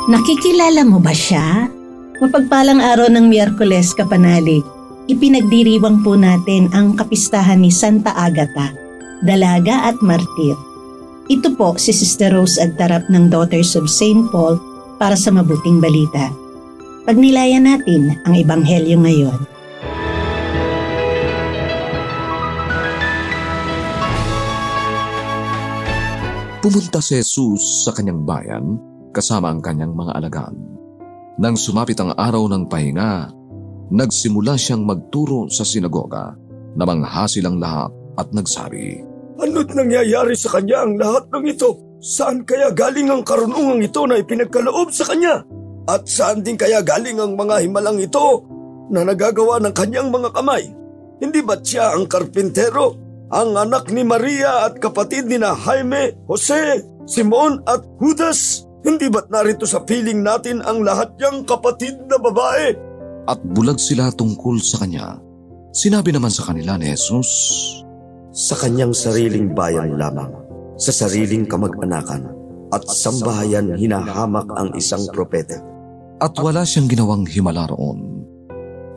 Nakikilala mo ba siya? Mapagpalang araw ng Miyerkules, kapanalig, ipinagdiriwang po natin ang kapistahan ni Santa Agata, dalaga at martir. Ito po si Sister Rose Agtarap ng Daughters of St. Paul para sa mabuting balita. Pagnilayan natin ang Ebanghelyo ngayon. Pumunta si Jesus sa kanyang bayan kasama ang kanyang mga alagad. Nang sumapit ang araw ng pahinga, nagsimula siyang magturo sa sinagoga. Namangha silang lahat at nagsabi, "Ano't nangyayari sa kanya ang lahat ng ito? Saan kaya galing ang karunungang ito na ipinagkaloob sa kanya? At saan din kaya galing ang mga himalang ito na nagagawa ng kanyang mga kamay? Hindi ba't siya ang karpintero, ang anak ni Maria at kapatid ni Jaime, Jose, Simon at Judas? Hindi ba't narito sa piling natin ang lahat niyang kapatid na babae?" At bulag sila tungkol sa kanya. Sinabi naman sa kanila ni Jesus, "Sa kanyang sariling bayan lamang, sa sariling kamag-anakan at sambahayan hinahamak ang isang propeta." At wala siyang ginawang himala roon.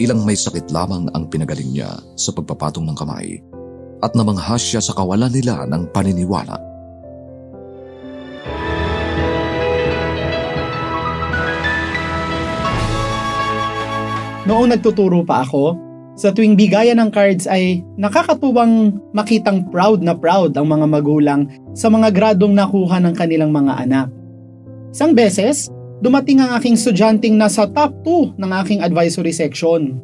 Ilang may sakit lamang ang pinagaling niya sa pagpapatong ng kamay, at namangha siya sa kawalan nila ng paniniwala. Noong nagtuturo pa ako, sa tuwing bigayan ng cards ay nakakatuwang makitang proud ang mga magulang sa mga gradong nakuha ng kanilang mga anak. Isang beses, dumating ang aking estudyanteng nasa top 2 ng aking advisory section.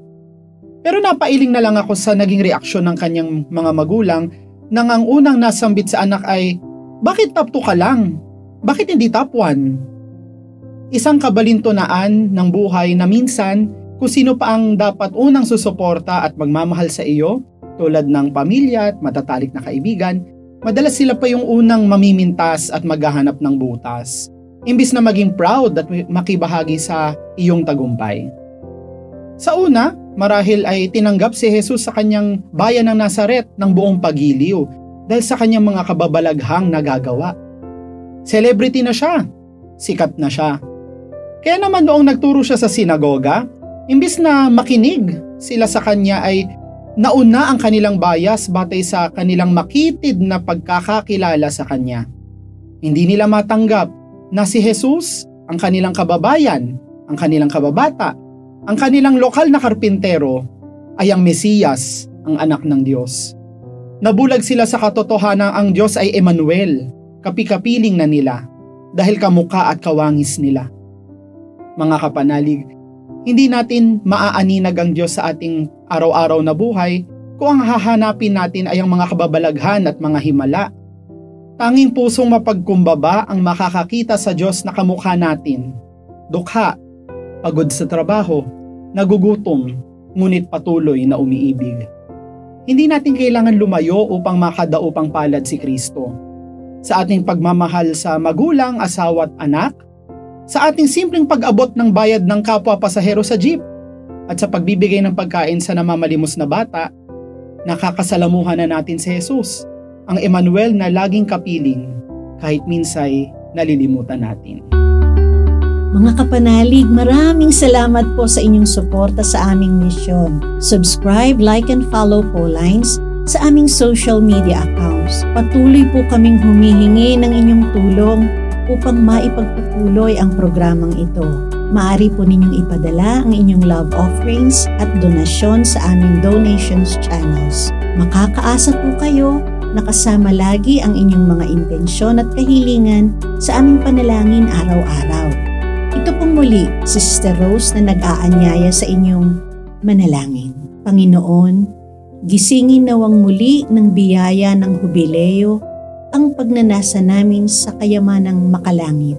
Pero napailing na lang ako sa naging reaksyon ng kanyang mga magulang nang ang unang nasambit sa anak ay, "Bakit top 2 ka lang? Bakit hindi top 1? Isang kabalintunaan ng buhay na minsan kung sino pa ang dapat unang susuporta at magmamahal sa iyo, tulad ng pamilya at matatalik na kaibigan, madalas sila pa yung unang mamimintas at maghahanap ng butas, imbis na maging proud at makibahagi sa iyong tagumpay. Sa una, marahil ay tinanggap si Jesus sa kanyang bayan ng Nazaret ng buong pagiliw dahil sa kanyang mga kababalaghang nagagawa. Celebrity na siya, sikat na siya. Kaya naman noong nagturo siya sa sinagoga, imbis na makinig sila sa kanya ay nauna ang kanilang bias batay sa kanilang makitid na pagkakakilala sa kanya. Hindi nila matanggap na si Jesus, ang kanilang kababayan, ang kanilang kababata, ang kanilang lokal na karpintero ay ang Mesiyas, ang anak ng Diyos. Nabulag sila sa katotohanan ang Diyos ay Emmanuel, kapikapiling na nila dahil kamukha at kawangis nila. Mga kapanalig, hindi natin maaaninag ang Diyos sa ating araw-araw na buhay kung ang hahanapin natin ay ang mga kababalaghan at mga himala. Tanging pusong mapagkumbaba ang makakakita sa Diyos na kamukha natin. Dukha, pagod sa trabaho, nagugutom, ngunit patuloy na umiibig. Hindi natin kailangan lumayo upang makadaupang palad si Kristo. Sa ating pagmamahal sa magulang, asawa at anak, sa ating simpleng pag-abot ng bayad ng kapwa pasahero sa jeep, at sa pagbibigay ng pagkain sa namamalimos na bata, nakakasalamuhan na natin si Jesus, ang Emmanuel na laging kapiling, kahit minsay nalilimutan natin. Mga kapanalig, maraming salamat po sa inyong suporta sa aming misyon. Subscribe, like, and follow po lines sa aming social media accounts. Patuloy po kaming humihingi ng inyong tulong upang maipagpatuloy ang programang ito. Maaari po ninyong ipadala ang inyong love offerings at donasyon sa aming donations channels. Makakaasa po kayo na kasama lagi ang inyong mga intensyon at kahilingan sa aming panalangin araw-araw. Ito pong muli si Sister Rose na nag-aanyaya sa inyong manalangin. Panginoon, gisingin nawang muli ng biyaya ng Hubileo ang pagnanasa namin sa kayamanang makalangit.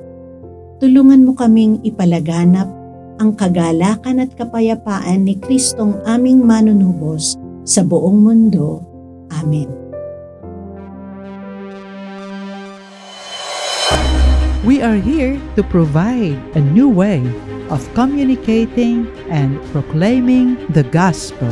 Tulungan mo kaming ipalaganap ang kagalakan at kapayapaan ni Kristong aming manunubos sa buong mundo. Amen. We are here to provide a new way of communicating and proclaiming the gospel.